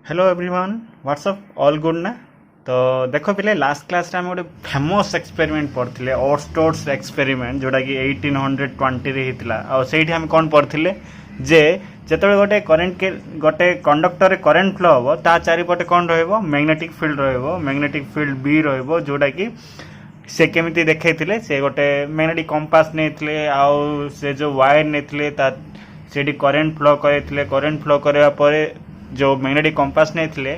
Hello everyone what's up all good ना। तो देख पिले लास्ट क्लास रे हम गोटे फेमस एक्सपेरिमेंट पढ़ते ऑर्स्टोड्स एक्सपेरिमेंट जोटा कि 1820 रे हितला आ सेठी हम कोन पढ़थिले जे जेतबे गोटे करेंट के गोटे कंडक्टर रे करंट फ्लो हो ता चारिपटे कोन रहइबो मैग्नेटिक फील्ड रहइबो मैग्नेटिक फील्ड बी रहइबो जोटा कि से केमिति देखैथिले से गोटे मैग्नेटिक कंपास नेथिले आ से जो वायर नेथिले ता सेठी करंट फ्लो करैथिले करंट फ्लो करबा परे जो मैग्नेटिक कंपास नहीं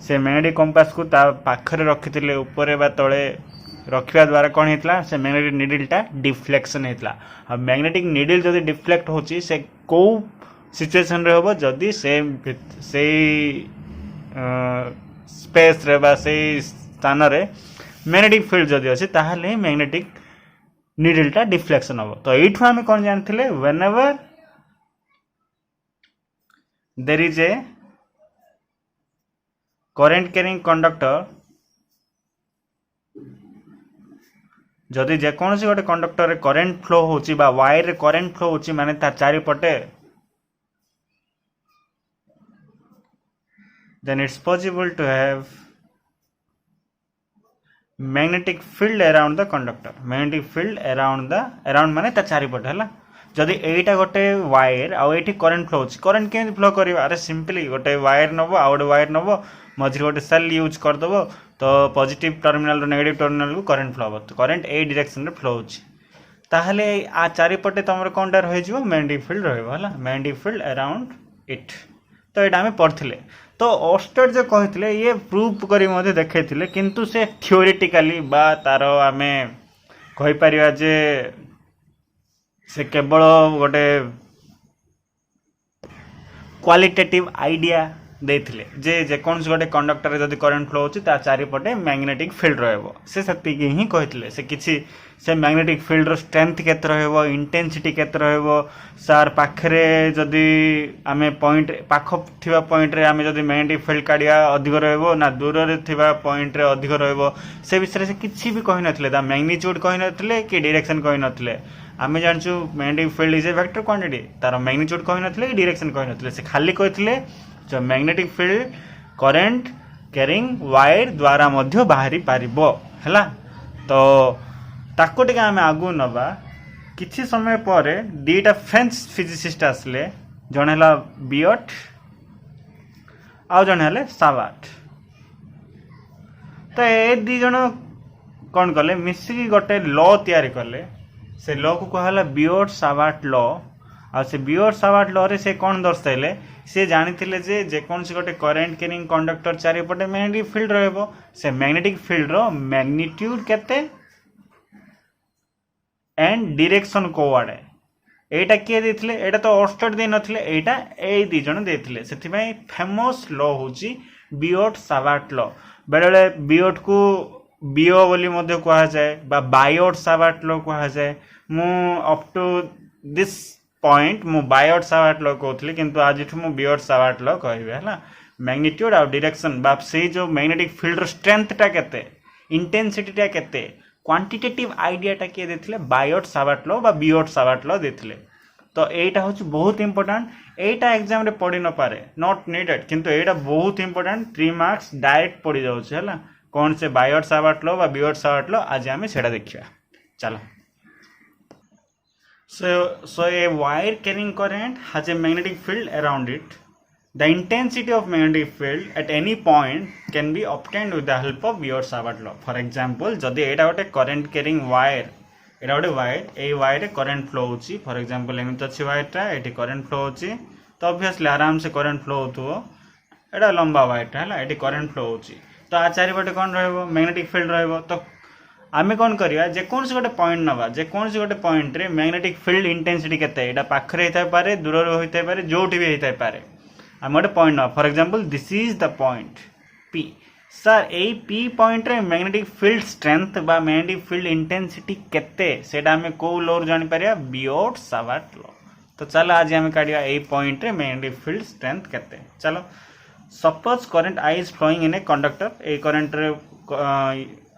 से मैग्नेटिक कंपास को ता पाखरे रखी ऊपर बा तले रखा द्वारा कौन होता से मैग्नेटिक निडलटा डिफ्लेक्शन होता। अब मैग्नेटिक निडल जदि डिफ्लेक्ट होची से कौ सिचुएशन रे होबो जदि से स्पेस रे बा से स्थान रे मैग्नेटिक फील्ड जदि अछि ताहले मैग्नेटिक निडलटा डिफ्लेक्शन होबो। तो एठु हम कौन जानथिले whenever there is a current carrying conductor जदि जेकोसी गोटे कंडक्टर रे करंट फ्लो होची बा वायर रे करंट फ्लो होची माने तार चारि पटे then it's possible to have magnetic field around the conductor magnetic field around माने तार चारि पटे हला। जदि एटा गोटे वायर आउ एठी करंट फ्लो होची करंट केमि फ्लो करिवा अरे सिंपली गोटे वायर नबो आ गोटे वायर नबो मझिर गोटे सेल यूज कर दबो तो पॉजिटिव टर्मिनल रो नेगेटिव टर्मिनल को करंट फ्लो हो तो करंट ए डायरेक्शन रे फ्लो होची ताहले आ चारि पटे तमर कोनटा रहि जिवो मैग्नेटिक फील्ड रहइबो हला मैग्नेटिक फील्ड अराउंड इट। तो एटा हमें पढ़थिले तो ऑस्टेड जो कहिथिले ये प्रूफ करी मध्ये देखैथिले किंतु से थ्योरेटिकली बा तारो हमें कहि परिवा जे से केवल गोटे क्वालिटेटिव आइडिया देथिले जे जेकोसी गोटे कंडक्टर जदि करंट फ्लो होची ता चारिपटे मैग्नेटिक फील्ड रहइबो से सतिकी ही कहिथिले से किछि से मैग्नेटिक फील्ड रो स्ट्रेंथ केते रहइबो इंटेंसिटी केते रहइबो सार पाखरे जदि आमे पॉइंट पाख थिबा पॉइंट रे आमे जदि मैग्नेटिक फील्ड काडिया अधिक रहइबो ना दूर रे थिबा पॉइंट रे अधिक रहइबो से विषय से किछि भी कहि नथिले ता मैग्नीट्यूड कहि नथिले कि डायरेक्शन कहि नथिले। आमे जानछु magnetic field is a vector quantity तार मैग्नीट्यूड कहि नथिले कि डायरेक्शन कहि नथिले से खाली कहिथिले जो magnetic field current carrying wire द्वारा मध्य बाहरी पारिबो हैला। तो ताको टिके आमे आगु नबा किछि समय परे दीटा फ्रेंच फिजिसिस्ट आसले जण हला बियट आ जण हले सावाट। तो ए दी जण कोन कले मिसी गोटे लॉ तयारी कले से लॉ को कहला बियट सावाट लॉ आ से बियट सावाट लॉ रे से कोन दर्शाइले से जानिथिले जे जेकोसी गोटे करंट कैरिंग कंडक्टर चारिपटे मैग्नेटिक फील्ड रहइबो से मैग्नेटिक फील्ड रो मैग्नीट्यूड केते एंड डायरेक्शन कोआडे एटा के देथिले एटा तो ऑर्स्टेड दे नथिले एटा ए दी जण देथिले सेथि पई फेमस लॉ होची बियट सावाट लॉ। बेले बियट को बियो बोली मध्ये कहा जाए बा बायट सावाट लॉ कहा जाए मु अप टू दिस पॉइंट मु बायट सावाट लॉ कहथले किंतु आज मु बियट सावाट लॉ कहबे हला। मैग्नीट्यूड और डायरेक्शन बा से जो मैग्नेटिक फील्ड रो स्ट्रेंथ टा केते इंटेंसिटी टा केते क्वांटिटेटिव आइडिया टा के देथिले बायट सावाट लॉ बा बियट सावाट लॉ देथिले। तो एटा होची बहुत इंपोर्टेंट एटा एग्जाम रे पड़ी न पारे नॉट नीडेड किंतु एटा बहुत इंपोर्टेंट 3 मार्क्स डायरेक्ट पड़ी जाउछ हला कौन से बायट सावाट लॉ बा बियट सावाट लॉ आज हमें सेटा देखिया चलो। So a wire carrying current has a magnetic field around it. The intensity of magnetic field at any point can be obtained with the help of Biot-Savart law. For example, जदि एटा गोटे current carrying wire एटा गोटे wire ए wire रे current flow होची for example एमिति अछि wire टा एठी current flow होची तो obviously आराम से current flow होतुओ एटा लंबा wire टा हला एठी current flow होची तो आ चारि पटे कोन रहइबो मैग्नेटिक फील्ड रहइबो। तो आमे कोन करिया जे कोनसे गोटे पॉइंट नबा जे कोनसे गोटे पॉइंट रे मैग्नेटिक फील्ड इंटेंसिटी केते एटा पाखरे हेतै पारे दूर रे होइतै पारे जोठी भी हेतै पारे आमे गोटे पॉइंट न for example this is the point P sir A P point रे मैग्नेटिक फील्ड स्ट्रेंथ बा मैग्नेटिक फील्ड इंटेंसिटी केते सेटा आमे को लॉ जानि पारिया बियट सावाट लॉ। तो चलो आज आमे काडिया ए पॉइंट रे मैग्नेटिक फील्ड स्ट्रेंथ केते चलो। Suppose current I is flowing in a conductor ए करंट रे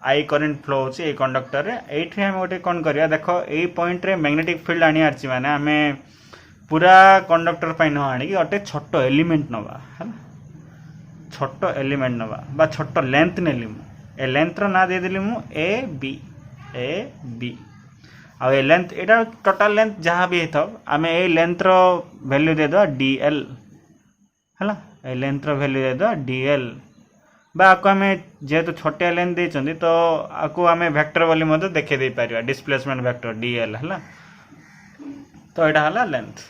आई करंट फ्लो होची ए कंडक्टर रे एठी हम गोटे कोन करिया देखो ए पॉइंट रे मैग्नेटिक फील्ड आनी आरची माने हमें पूरा कंडक्टर पई न आनी कि गोटे छोटो एलिमेंट नबा हला छोट एलिमेंट नवा बा छोट लेंथ नेली मु ए लेंथ रो ना दे देली मु ए बी आ ए लेंथ एटा टोटल लेंथ जहाँ भी हेतब आमे ए लेंथ रो वैल्यू दे दो dl हला ए लेंथ रो वैल्यू दे दो dl बा आको आमे जेहेतु छोटे लेंथ देछंदी तो आको आमे वेक्टर बोली मते देखे दे पारिबा डिस्प्लेसमेंट वेक्टर dl हला तो एटा हला लेंथ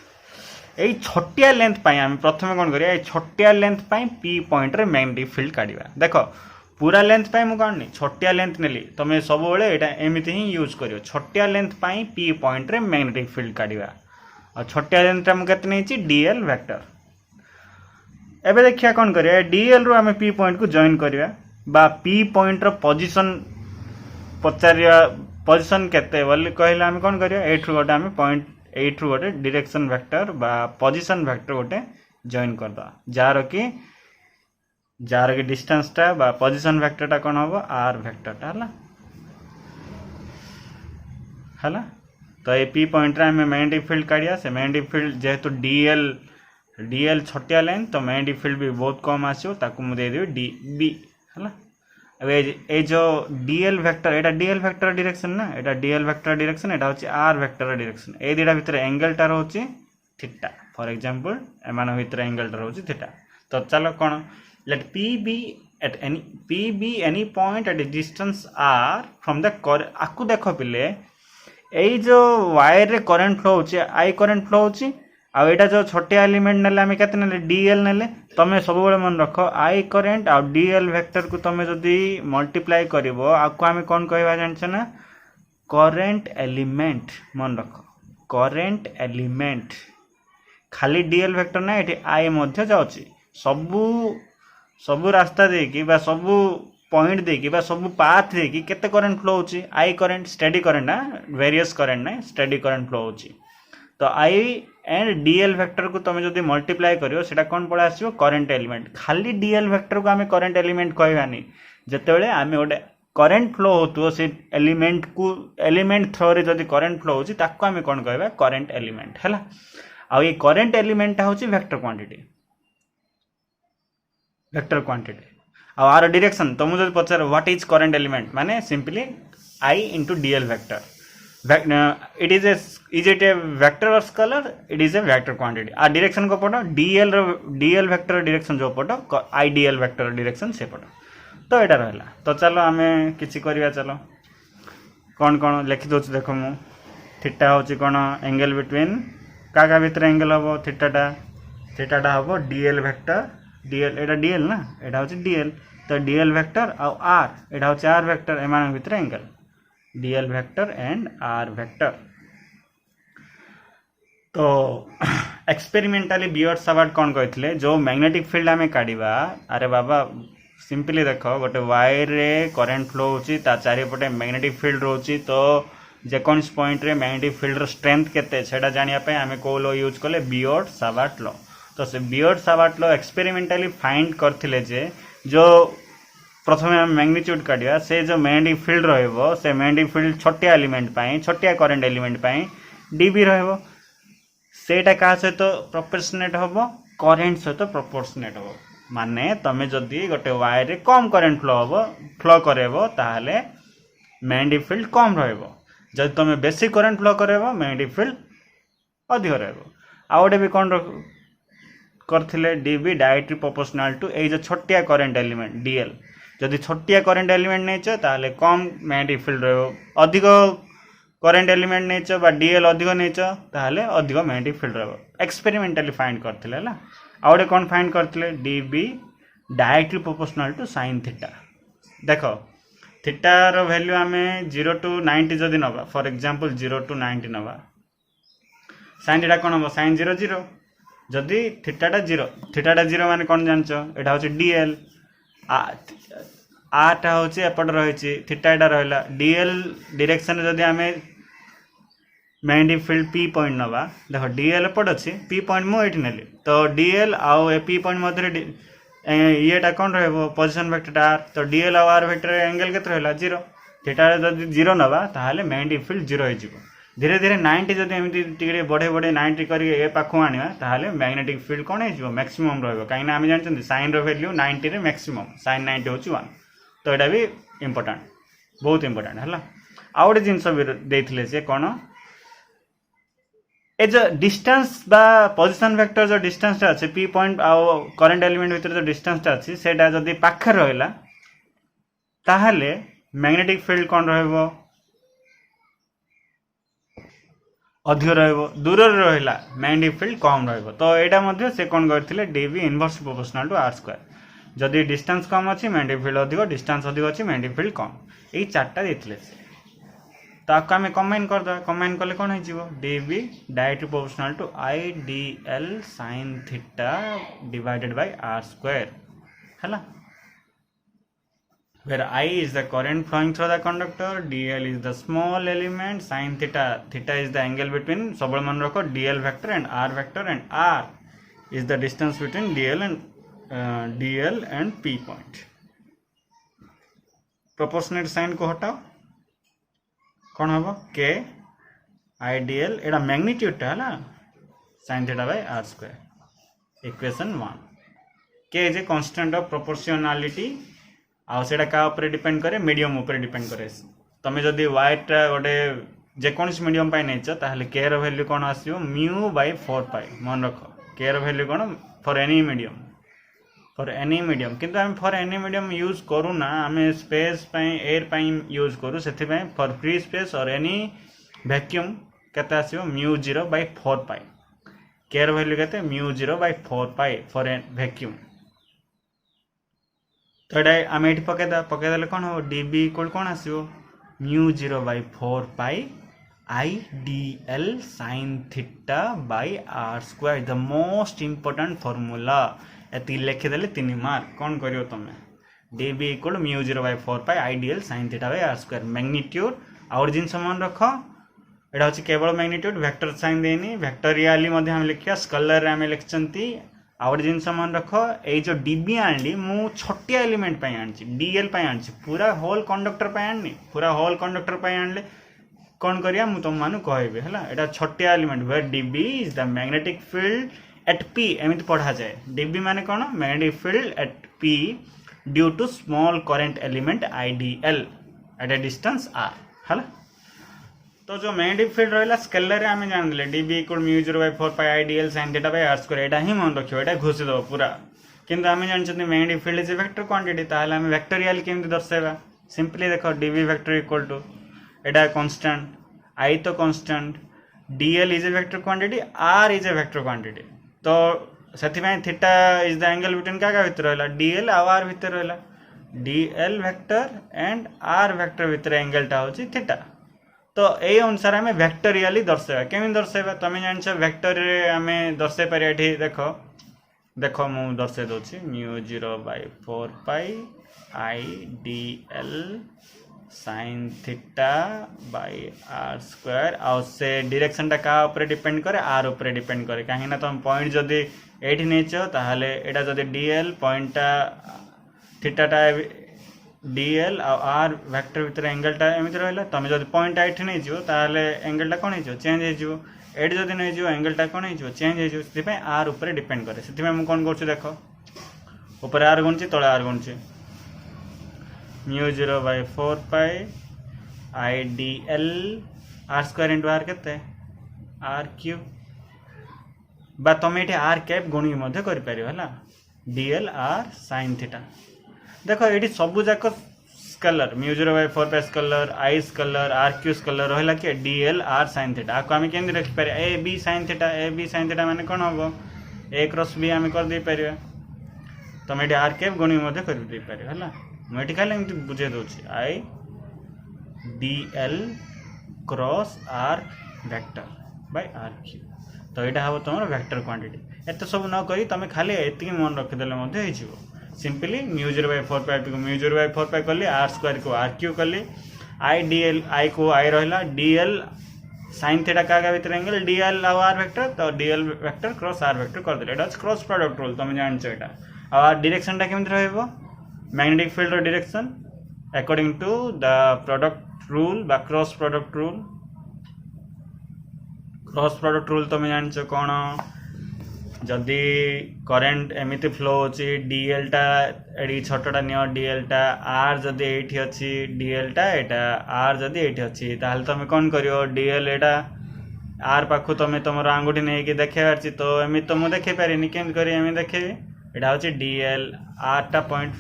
ए छोटिया लेंथ पाई आमे प्रथमे कोन करिया ए छोटिया लेंथ पाई p पॉइंट रे मैग्नेटिक फील्ड काढिबा देखो पूरा लेंथ पाई मु काढनी छोटिया लेंथ नेली तमे सब बेले एटा एमिति ही यूज करियो छोटिया लेंथ पाई p पॉइंट रे मैग्नेटिक फील्ड काढिबा और छोटिया लेंथ मु केते नेछि dl वेक्टर एबे देखिया कोन करिया dl रो आमे p पॉइंट को जॉइन करिया बा p पॉइंट रो पोजीशन पचारिया पोजीशन केते बोली कहला आमे कोन करिया एठु गोटे आमे पॉइंट एठु गोटे डायरेक्शन वेक्टर बा पोजीशन वेक्टर गोटे जॉइन करदा जार के डिस्टेंस टा बा पोजीशन वेक्टर टा कोन होबो r वेक्टर टा हला तो ए p पॉइंट रे हमें मैग्नेटिक फील्ड काढिया से मैग्नेटिक फील्ड जेहेतु dl छोटिया लेंथ तो मैग्नेटिक फील्ड भी बहुत कम आसियो ताकू मु दे देबी db हला अब ए जो dl वेक्टर एटा dl वेक्टर डायरेक्शन ना एटा dl वेक्टर डायरेक्शन एटा होची r वेक्टर डायरेक्शन ए दिडा भितर एंगल टा होची थीटा फॉर एग्जांपल एमान भितर एंगल टा होची थीटा तो चलो कोन let p be any point at a distance r from the आकु देखो पिले ए जो वायर रे करंट फ्लो होची I करंट फ्लो होची आ एटा जो छोटे एलिमेंट नेले हमें केते नेले dl नेले तमे सब बेले मन रखो I करंट आ dl वेक्टर को तमे जदी मल्टीप्लाई करिवो आकु हमें कोन कहबा जानछ ना करंट एलिमेंट मन रखो करंट एलिमेंट खाली dl वेक्टर ना एठी I मध्ये जाउची सबु रास्ता देकी बा सबु पॉइंट देकी बा सबु पाथ देकी केते करंट फ्लो होची I करंट स्टेडी करंट ना वेरियस करंट ना स्टेडी करंट फ्लो होची तो I एंड dl वेक्टर को तमे जदी मल्टीप्लाई करियो सेटा कोन पडा आसीबो करंट एलिमेंट खाली dl वेक्टर को हमें करंट एलिमेंट कहबानी जेतेबेले हमें ओडे करंट फ्लो होतो से एलिमेंट थ्रो रे जदी करंट फ्लो होची ताको हमें कोन कहबा करंट एलिमेंट हला आ ये करंट एलिमेंट होची वेक्टर क्वांटिटी आर डायरेक्शन तो मुझे पचार व्हाट इज करंट एलिमेंट माने simply I into dl vector it is it a vector or scalar it is a vector quantity आ डायरेक्शन को पटो dl वेक्टर डायरेक्शन जो पटो I dl vector direction से पटो तो एटा रहला तो चलो हमें किछि करिया चलो कोन लिखि दोछ देखो मु थीटा होची कोन एंगल बिटवीन का भीतर एंगल हबो थीटाटा हबो dl वेक्टर dl एटा dl ना एटा होची dl तो dl वेक्टर आ r एटा होची r वेक्टर एमान भीतर angle dl vector and r vector तो एक्सपेरिमेंटली बियर्ड सावर्ट कोन कहथिले जो मैग्नेटिक फील्ड हमें काढिबा अरे बाबा सिंपली देखो गोटे वायर रे करंट फ्लो होची ता चारि पटे मैग्नेटिक फील्ड रोची तो जेकोन्स पॉइंट रे मैग्नेटिक फील्ड रो स्ट्रेंथ केते सेटा जानिया पे हमें को लो यूज करले बियर्ड सावर्ट लो तो से बियर्ड सावर्ट लो एक्सपेरिमेंटली फाइंड करथिले जे जो प्रथमे हम मैग्नीट्यूड काढिया से जो मैग्नेटिक फील्ड रहइबो से मैग्नेटिक फील्ड छोटिया एलिमेंट पाई छोटिया करंट एलिमेंट पाई db रहइबो सेटा का सहित प्रोपोर्शनेट हबो करंट सहित प्रोपोर्शनेट हबो माने तमे जदी गोटे वायर रे कम करंट फ्लो करेबो ताहाले मैग्नेटिक फील्ड कम रहइबो जदी तमे बेसी करंट फ्लो करेबो मैग्नेटिक फील्ड अधिक रहइबो आ ओडे भी कोन करथिले db डायरेक्टली प्रोपोर्शनल टू ए जो छोटिया करंट एलिमेंट dl जदी छोटिया करंट एलिमेंट नेचो ताहाले कम मैग्नेटिक फील्ड रहइबो अधिक करंट एलिमेंट नेचो बा dl अधिक नेचो ताहाले अधिक मैग्नेटिक फील्ड रहइबो एक्सपेरिमेंटली फाइंड करथिले हला आउडे कोन फाइंड करथिले db directly proportional to sin theta देखो थीटा रो वैल्यू हमें 0 to 90 जदी नबा फॉर एग्जांपल 0 to 90 नबा sin थीटा कोन हो sin 0 0 जदी थीटाटा 0 माने कोन जानचो एटा होची dl आ टा होची एपड रहिची थीटाटा रहला dl डायरेक्शन जदी हमें मैग्नेटिक फील्ड p पॉइंट नबा देखो dl एपड अछि p पॉइंट मो एठी नेली तो dl आउ ए p पॉइंट मधरे येटा कोन रहबो पोजीशन वेक्टर r तो dl और r वेक्टर एंगल केत रहला 0 थीटा जदी 0 नबा ताहाले मैग्नेटिक फील्ड 0 हो जिवो धीरे धीरे 90 जब एमती बढ़े बढ़े 90 करके ए पाखु आने ताहले मैग्नेटिक फील्ड कौन हो मैक्सिमम रहिबो कहीं आम जानते साइन वैल्यू 90 रे मैक्सिमम साइन 90 होची 1 तो एटा भी इंपोर्टेंट बहुत इंपोर्टेंट है आउ गोटे जिनस भी देथिले से कौन ए जो डिस्टेंस बा पोजीशन वेक्टर जो डिस्टेंस टा अछि p पॉइंट आ करंट एलिमेंट भीतर जो डिस्टेंस टा अछि सेटा जदी पाखर रहला ताहले मैग्नेटिक फील्ड कौन रहइबो अधिक रहइबो दूर रहला मैग्नेटिक फील्ड कम रहइबो तो एटा मध्ये से कोन करथिले dv inverse proportional to r square जदी डिस्टेंस कम अछि मैग्नेटिक फील्ड अधिक डिस्टेंस अधिक अछि मैग्नेटिक फील्ड कम एई चारटा देथिले से तो आपको आम कम्बाइन करदे कम्बाइन कले कौन हो dv directly proportional to idl sin theta divided by r square है where I is the current flowing through the conductor, dl is the small element, sin theta, theta is the angle between सबल मन रखो dl vector and r vector and r is the distance between dl and p point. Proportionate sign को हटाओ कौन हम k idl एटा magnitude टा है sin theta by r square equation 1 k is a constant of proportionality आउ सेटा का ऊपर डिपेंड करे मीडियम ऊपर डिपेंड करे तमे जदी वाइट गोटे जेकोनस मीडियम पाई नैछ ताहले k रो वैल्यू कोन आसीयो म्यू बाय 4 पाई मन रखो k रो वैल्यू कोन फॉर एनी मीडियम किंतु हम फॉर एनी मीडियम यूज करू ना हमें स्पेस पाई एयर पाई यूज करू सेथि पाई for free space or any vacuum केते आसीयो म्यू 0 बाय 4 पाई k रो वैल्यू केते mu 0 by 4 pi for an vacuum तो एटा आम ये पकईदे कौन हो db इक्वल कौन आसो mu 0 by 4 pi idl sin theta by r square the most important formula एति लिखिदेले 3 मार्क कौन करियो तमे db equal mu 0 by 4 pi idl sin theta by r square magnitude और जिन समान रखो एटा होची केवल मैग्नीट्यूड वेक्टर साइन देनी वेक्टोरियली मध्ये हम लिखिया स्केलर रे हम लिखचंती आउट जिन समान रखो ए जो db आनली मु छोटिया एलिमेंट पाई आनची dl पाई आनची पूरा होल कंडक्टर पाई आननी पूरा होल कंडक्टर पाई आनले कोन करिया मु तुम मानु कहबे हला एटा छोटिया element where db is the magnetic field at p एमित पढ़ा जाए db माने कोन magnetic field at p due to small current element idl at a distance r हला तो जो मैग्नेटिक फील्ड रहला स्केलर रे हमें जान दिले db equal mu 0 by 4 pi idl sin theta by r square एटा ही मन रखियो एटा घोषि दो पूरा किंतु हमें जान छथि magnetic field is a vector quantity ताहले हमें वेक्टोरियल केमति दर्शाइबा सिंपली देखो dv vector equal to Etah constant I तो constant dl is a vector quantity r is a vector quantity तो सेथि में theta is the angle between का भीतर रहला dl और r भीतर रहला dl vector and r vector भीतर एंगल टा होची थीटा तो ए अनुसार आम वेक्टोरियली दर्शाइबा केमी दर्शाइबा तुम जान वेक्टर आम दर्शाई पारे ये देखो देखो मु दर्शाई दूसरी mu 0 by 4 pi idl sin theta by r square आउ से डायरेक्शन टा का ऊपर डिपेंड करे r ऊपर डिपेंड करे कहीं ना तुम पॉइंट जदी एठी नेचो ताहले एटा जदी dl पॉइंट टा थीटा टा dl और r वेक्टर भीतर एंगल टा एमिति रहला तमे जदी पॉइंट एठी नै जियो ताहले एंगल टा कोन हे जियो चेंज हे जियो एठी जदी नै जियो एंगल टा कोन हे जियो चेंज हे जियो सेति पे r ऊपर डिपेंड करे सेति पे हम कोन करछु देखो ऊपर r गुणछि तळे r गुणछि mu 0 by 4 pi idl r square into r केते r क्यूब बा तमे एठी r कैप गुणी मध्ये करि परियो हला dl r sin थीटा देखो ये सबू जाक scalar mu 0 by 4 pi scalar I scalar r क्यू स्केलर रहला कि dl r sin थीटा आको हम केंद्र रखि पारे a b sin थीटा माने कोन होबो a क्रॉस b हम कर दे पारिया तमे एठी r कैप गुणी मध्ये कर दे पारियो हला म एठी खाली एमति बुझे दोछि I dl cross r vector by r Q तो एटा हबो तमर वेक्टर क्वांटिटी एते सब न करी तमे खाली एतिकी मन रखि देले मध्ये हे जिवो सिंपली म्यू 0 बाय 4 पाई को म्यू 0 बाय 4 पाई करली r स्क्वायर को r क्यू करली I dl I को I रहला dl sin थीटा का भीतर एंगल dl और r वेक्टर तो dl vector cross r vector कर देले एटा क्रॉस प्रोडक्ट रूल तुम जान छ एटा और डायरेक्शन टा केमति रहइबो मैग्नेटिक फील्ड रो direction according to the product rule बा cross product rule cross product rule तुम जानच कौन जदि करेन्ट एमती फ्लो होची डीएल टा एडी छोटा नियो डीएल टा आर जदि एठी अछि डीएल टा एटा आर जदि एठी अछि ताहले तुम कौन करियो डीएल एटा आर पाखु तुम तुम आंगुठी नहीं कि देखेबार छी तो एमती तो मु देखे पारिनी केम करी एमती देखेबी एटा होची डीएल आर टा पॉइंट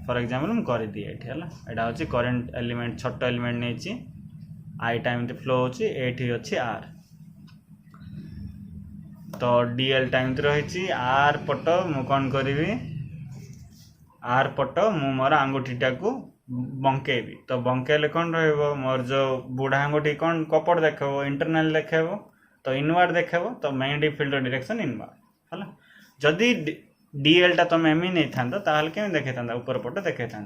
फॉर एग्जांपल मु कर दिए एठी हला एटा होची करंट एलिमेंट छोटा एलिमेंट नेची आई टाइम ते फ्लो होची एठी अछि आर तो डीएल टाइम रही आर पट मु कौन करी आर पट मु मोर आंगुठीटा को बंकेबी तो बंकेले कौन रहिबो मोर जो बुढ़ा आंगुठी कौन कपड़ देखबो इंटरनल देखबो तो इनवर्ड देखबो तो मैग्नेटिक फील्ड डायरेक्शन इनवर्ड हला जदी डीएल टा तुम एमि नहीं था ताहले केम देखे था ऊपर पट देखे था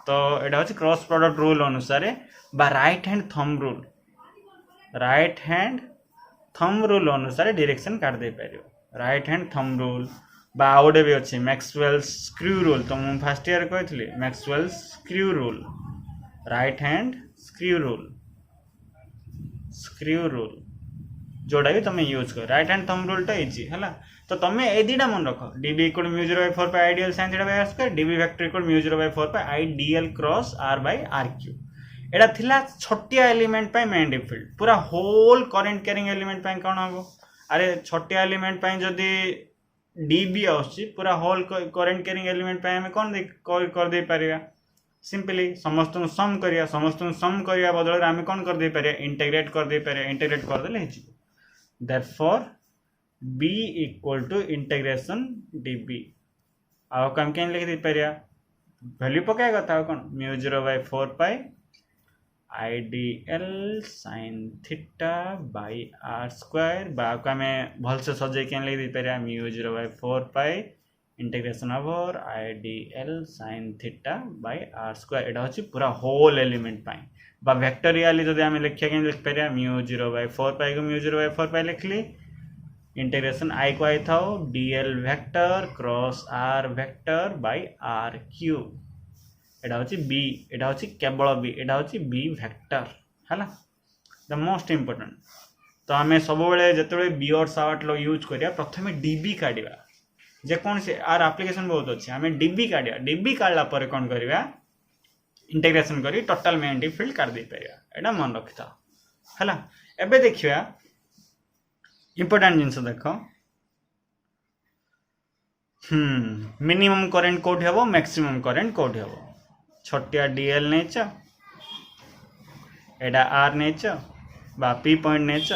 तो एटा होची क्रॉस प्रोडक्ट रूल अनुसार बा right hand thumb rule right hand thumb rule अनुसार डायरेक्शन काट दे पारियो राइट हैंड थंब रूल बा आउडे भी अछि मैक्सवेल स्क्रू रूल तो मु फर्स्ट ईयर कहथली Maxwell screw rule right hand screw rule जोड़ा भी तुम यूज कर राइट हैंड थंब रूल टा इजी हला तो तुम ए दीटा मन रख dB equal mu 0/4 pi I dl sin theta by r square dB vector equal mu 0/4 pi I dl cross r by r cube एटा थिला छोटिया एलिमेंट पाई मैग्नेटिक फील्ड पूरा होल करंट कैरिंग एलिमेंट पाई कोन हबो अरे छोटिया एलिमेंट पाई जदी dB आउची पूरा होल करंट कैरिंग एलिमेंट पाई हमें कोन कर दे परिया सिंपली समस्त सम करिया बदल हमें कोन कर दे परिया इंटीग्रेट कर देले हिची therefore b equal to integration dB आउ कम केन लिख दे परिया वैल्यू पकाय कथा कोन mu 0/4 pi I dl sin theta by r square बा को हमें भल से सजे केन लिख दे परिया mu 0/4 pi integration over ideal sin theta by r square एटा होची पूरा होल एलिमेंट पाई बा वेक्टोरियली जदि हमें लिखिया केन लिख परिया म्यू 0/4 पाई को म्यू 0/4 पाई लिखली इंटीग्रेशन आई को आई था dl vector cross r vector by r cube एटा होची b एटा होची केवल b एटा होची b वेक्टर हला द मोस्ट इंपोर्टेंट तो हमें सब बेले जतबे b और सावर्ट लो यूज करिया प्रथमे db काढिबा जे कोन से आर एप्लीकेशन बहुत अछि हमें db काढिया db काढला पर कोन करिया इंटीग्रेशन करी टोटल मैग्नेटिक फील्ड काढ दे परिया एटा मन रखता हला एबे देखिया इंपोर्टेंट जिनस देखो मिनिमम करंट कोड हेबो मैक्सिमम करंट कोड हेबो छोटिया डीएल नेच एडा आर नेच बा पी पॉइंट नेच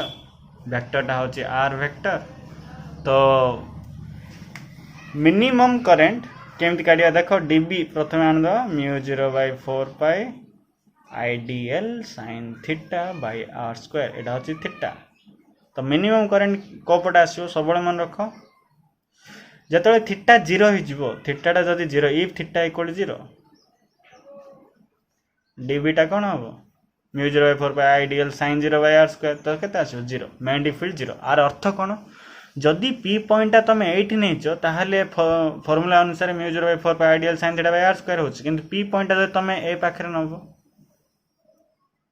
वेक्टर टा होची आर वेक्टर तो मिनिमम करंट केमती काढिया देखो डीबी प्रथमे आन दो mu 0/4 pi I dl sin theta by r square एडा होची थीटा तो मिनिमम करंट कोपट आसो सब मन रख जतले थीटा 0 हो जिवो थीटा जदी 0 इफ थीटा इक्वल 0 dB टा कोन हबो mu 0/4 pi I dl sin 0 by r square तो केते आसो 0 मैग्नेटिक फील्ड 0 आर अर्थ कोन जदी p पॉइंट ता तमे 8 नेचो ताहले फार्मूला अनुसार mu 0/4 pi I dl sin theta by r square होची किंतु p पॉइंट ता तमे ए पाखरे नबो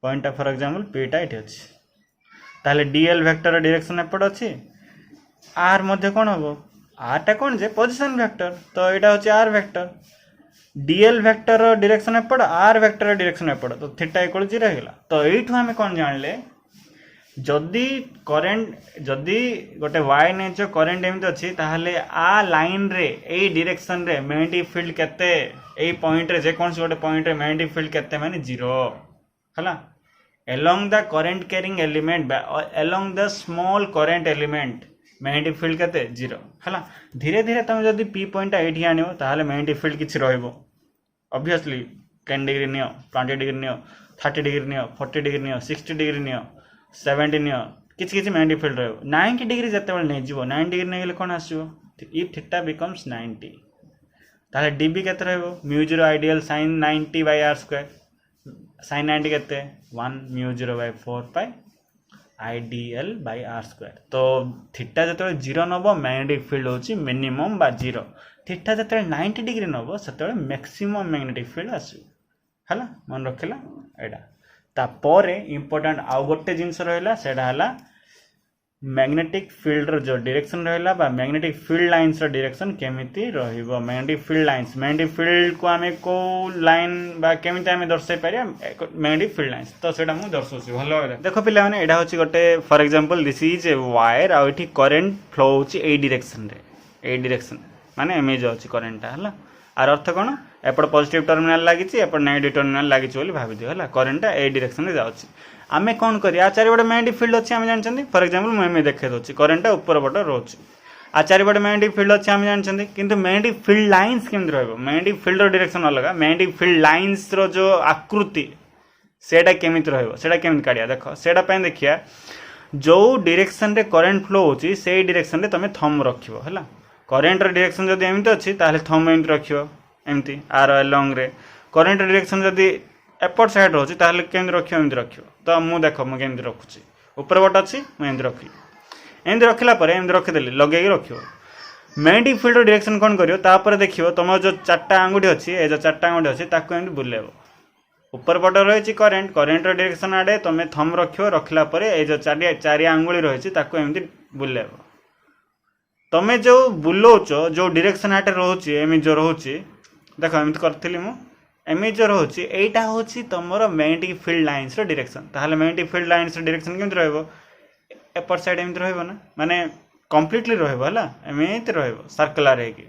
पॉइंट फॉर एग्जांपल p टा एठी अछि ताहले dl वेक्टर डायरेक्शन एपड अछि r मध्ये कोन हबो r टा कोन जे पोजीशन वेक्टर तो एटा होची r vector dl vector direction एपड r वेक्टर डायरेक्शन एपड तो थीटा इक्वल 0 हेला तो एठु हमें कोन जानले जदी करंट जदी गोटे y नेचो करंट एमति अछि ताहले आ लाइन रे ए डायरेक्शन रे मैग्नेटिक फील्ड केते ए पॉइंट रे जे कोन से गोटे पॉइंट रे मैग्नेटिक फील्ड केते माने 0 हला along the current carrying element along the small current element magnetic field केते 0 हला धीरे धीरे तुम जदी p पॉइंट एठी आनियो ताहले मैग्नेटिक फील्ड किछ रहइबो ऑब्वियसली 10 डिग्री नियो 20 डिग्री नियो 30 डिग्री नियो 40 डिग्री नियो 60 डिग्री नियो 70 नियो किछ किछ मैग्नेटिक फील्ड रहइबो 90 डिग्री जते नै जिवो 90 डिग्री नै गेले कोन आसीबो इफ थीटा बिकम्स 90 ताहले dB केते रहइबो mu 0 I dl sin 90 by r square sin 90 केते 1 mu 0/4 pi I dl by r square तो थीटा जते 0 नबो मैग्नेटिक फील्ड होची मिनिमम बा 0 थीटा जते 90 डिग्री नबो सेते मैक्सिमम मैग्नेटिक फील्ड आसी हला मन रखिला एडा ता परे इंपोर्टेंट आउ गोटे जिंस रहला सेडा हला मैग्नेटिक फील्ड जो डायरेक्शन रहला बा मैग्नेटिक फील्ड लाइन्स रो डायरेक्शन केमिति रहिबो मैग्नेटिक फील्ड को आमे को लाइन बा केमिति आमे दर्शाई पारिया मैग्नेटिक फील्ड लाइन्स तो सेटा मु दर्शोसी भलो देखो पिला माने एडा होची गोटे for example this is a wire आ एठी करंट फ्लो होची ए डायरेक्शन माने इमेज होची करंट हला आर अर्थ कोन एपड पॉजिटिव टर्मिनल लागिची एपड नेगेटिव टर्मिनल लागिची बोली भाबी दियो हला करंट ए डायरेक्शन रे जाउची आमे कौन करिया चारिबडे मैग्नेटिक फील्ड अछि आमे जानछन्ती फॉर एग्जांपल मु एमे देखे दोछि करंट ऊपर बड रोच आ चारिबडे मैग्नेटिक फील्ड अछि आमे जानछन्ती किंतु मैग्नेटिक फील्ड लाइंस केमि रहबो मैग्नेटिक फील्ड रो डायरेक्शन अलगा मैग्नेटिक फील्ड लाइंस रो जो आकृति सेटा केमिति रहबो सेटा केमिति काढिया देखो सेटा पय देखिया जो डायरेक्शन रे करंट फ्लो होछि सेही डायरेक्शन रे तमे थंब रखिबो हला करंट रो डायरेक्शन जदी एमिति अछि ताले थंब एमिति रखिबो एमिति आर अलोंग रे करंट डायरेक्शन जदी एपट साइड रोची ताहले केमि रखियो एमि रखियो तो मु देखो मु केमि रखुची ऊपर बट अछि मु एमि रखिली एमि रखिला परे एमि रखि देली लगेई रखियो मैग्नेटिक फील्ड डायरेक्शन कोन करियो तापर देखियो तमर जो चारटा अंगुठी अछि ए जो चारटा अंगुठी अछि ताको एमि बुलेबो ऊपर बट रहिछि करंट रो डायरेक्शन आडे तमे थंब रखियो रखिला परे ए जो चारि अंगुली रहिछि ताको एमि बुलेबो तमे जो बुलोचो जो डायरेक्शन आटे रहउछि एमि जो रहउछि देखो एमि करथिली मु एमि जो रहउछि एटा होछि तमरो मैग्नेटिक फील्ड लाइंस रो डायरेक्शन ताहले मैग्नेटिक फील्ड लाइंस रो डायरेक्शन केमि रहइबो एपर साइड एमि रहइबो ना माने कंप्लीटली रहइबो हला एमिति रहइबो सर्कुलर हेकी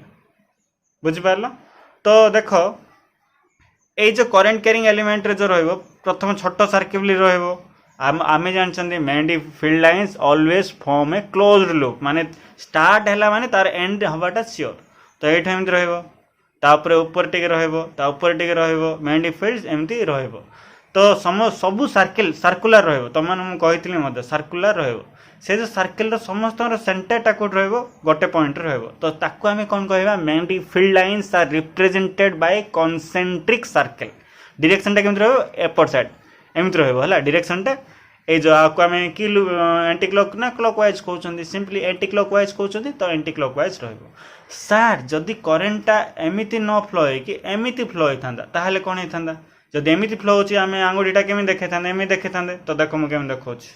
बुझि पारलो तो देखो ए जो करंट कैरिंग एलिमेंट रे जो रहइबो प्रथम छोटो सर्कुलर रहइबो आमे जानछन्ती magnetic field lines always form a closed loop माने स्टार्ट हैला माने तार एंड हबाटा श्योर तो एठा एमि रहइबो तापर ऊपर टिके रहइबो ता ऊपर टिके रहइबो मैग्नेटिक फील्ड एमति रहइबो तो सब सर्कुलर रहइबो तमन मु कहितली मते सर्कुलर रहइबो से जो सर्कल रो समस्त रो सेंटर टा कोड रहइबो गोटे पॉइंट रहइबो तो ताको आमे कोन कहबा magnetic field lines are represented by concentric circle direction टा केमति रहइबो एपर साइड एमति रहइबो हला डायरेक्शन टा ए जो आको आमे की एंटी क्लॉक ना क्लॉकवाइज कहउछन्ती सिंपली एंटी क्लॉकवाइज कहउछन्ती तो एंटी क्लॉकवाइज रहइबो सर जदि करंट टा एमिति न फ्लो है कि एमिति फ्लो होइथांदा ताहले कोन होइथांदा जदि एमिति फ्लो होची आमे आंगुडीटा केमि देखेथांदे एमि देखेथांदे तो देखो मु केमि देखौछि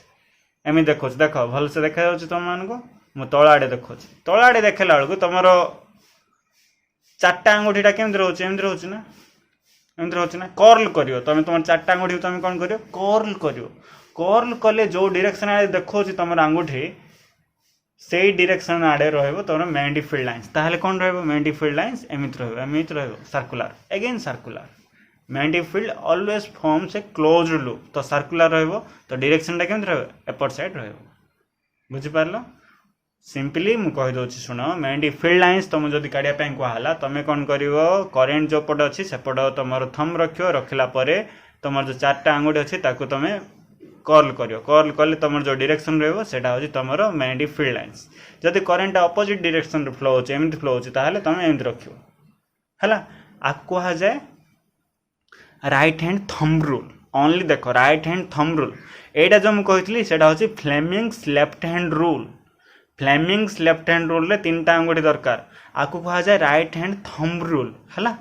एमि देखौछि देखो भल से देखा जाउछि तुम मानको मु तळाडे देखौछि तळाडे देखेला बेलकु तमरो चारटा आंगुडीटा केमि रहउछि एमि रहउछि ना एमि रहउछि ना कर्ल करियो तमे तुम चारटा आंगुडी तमे कोन करियो कर्ल कले जो डायरेक्शन आडे देखौछि तमर आंगुठी से डायरेक्शन आडे रहइबो तमर मैग्नेटिक फील्ड लाइंस ताहले कोन रहइबो मैग्नेटिक फील्ड लाइंस एमिति रहइबो circular again circular magnetic field always forms a closed loop तो सर्कुलर रहइबो तो डायरेक्शन टा केमति रहइबो एपर साइड रहइबो बुझि पारलो सिंपली मु कहि दोछि सुनो मैग्नेटिक फील्ड लाइंस तुम जदि काढिया पे कहला तमे कोन करिवो करंट जो पट अछि से पट तमर थंब रखियो रखिला परे तमर जो चारटा आंगुठी अछि ताको तमे कर्ल कले तुम जो डायरेक्शन रहइबो सेटा होछि तमर मैग्नेटिक फील्ड लाइंस जदि करंट अपोजिट डायरेक्शन रे फ्लो होछि एमिति फ्लो होछि ताहले तमे एमिति रखियो हला आको हा जाय right hand thumb rule only देखो राइट हैंड थंब रूल एटा जो मु कहितली सेटा होछि फ्लेमिंग्स लेफ्ट हैंड रूल रे तीनटा अंगुठी दरकार आको कहा जाय राइट हैंड थंब रूल हला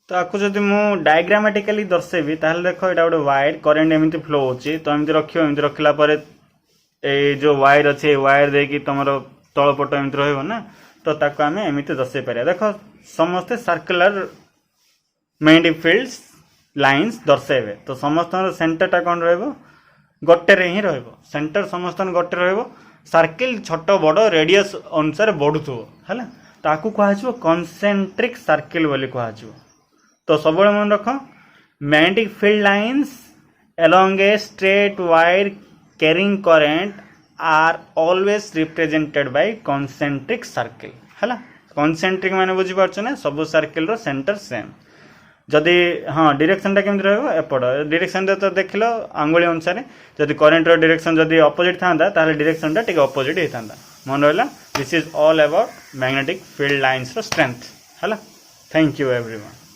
तो आपको जब मुझे डायग्रामेटिकली दर्शेबी ताहले देखो एटा गोटे वायर करंट एमती फ्लो होची तो एमती रखियो एमती रखला परे ए जो वायर अच्छे वायर देकी तुम तल पट एमती रहिबो ना तो ताको आमे एमती दर्शे पारिया देखो समस्ते सर्कुलर मैग्नेटिक फील्ड्स लाइंस दर्शेबे तो समस्त सेंटर टा कोन रहइबो गोटे रे ही रहइबो सेंटर समस्त गोटे रहइबो सर्किल छोट बड़ रेडियस अनुसार बढ़ुथो हला ताकू कहजिवो कॉन्सेंट्रिक सर्किल बोली कहजिवो तो सब मन रख magnetic field lines along a straight wire carrying current are always represented by concentric circle है concentric माने बुझी पारछ ना सब सर्कल रो सेंटर सेम जदि हाँ डायरेक्शन टा केमि रहबो एपड डायरेक्शन दे तो देखिलो आंगुली अनुसार जदि करंट रो डायरेक्शन जदि अपोजिट थांदा ताले डायरेक्शन टा टिक अपोजिट हे थांदा मन रहला this is all about magnetic field lines रो स्ट्रेंथ है थैंक यू एवरीवन।